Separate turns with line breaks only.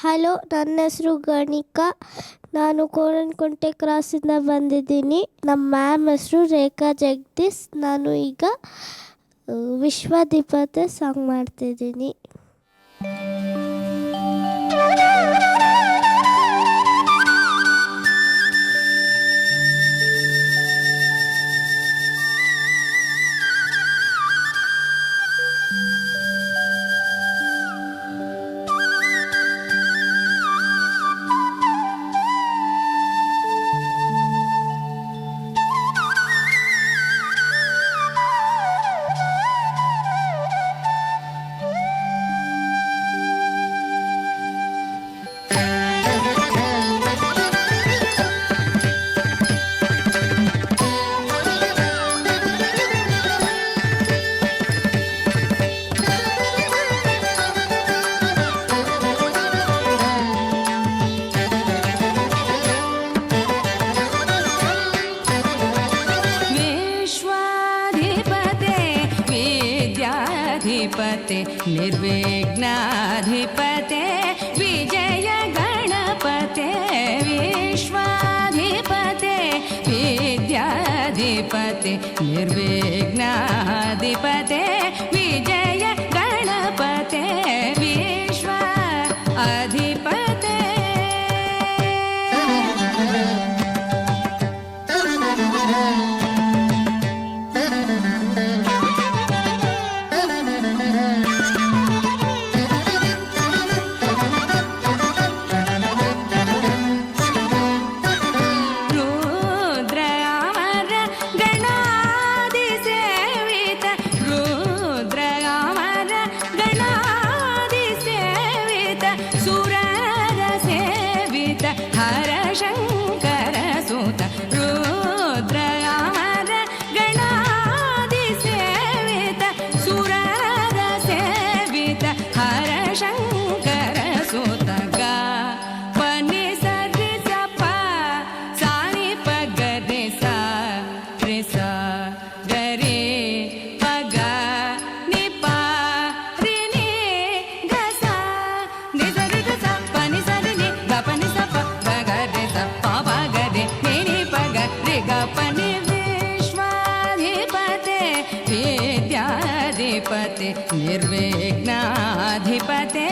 Hello, ನನ್ನ ಹೆಸರು ಗಣಿಕಾ. ನಾನು ಕೋಣನಕುಂಟೆ ಕ್ರಾಸಿಂದ ಬಂದಿದ್ದೀನಿ. ನಮ್ಮ ಮ್ಯಾಮ್ ಹೆಸರು ರೇಖಾ ಜಗದೀಶ್. ನಾನು ಈಗ ವಿಶ್ವದೀಪತೆ ಸಾಂಗ್ ಮಾಡ್ತಿದ್ದೀನಿ.
विद्याधिपते निर्विघ्नाधिपते विजय गणपते विश्वाधिपते विद्याधिपते निर्विघ्नाधिपते विजय गणपते विश्व अधिपते हर शंकर सुत रुद्र अमर गणादिसेवित सुरर सेवित हर शंकर सुत गा पनि सरि सप सानि प गरि सा रि सा गरि प ग नि प रि नि ग सा नि सरि ग सा पनि सरि नि ग पनि सा गपनि विश्वाधिपते विद्याधिपते निर्विघ्नाधिपते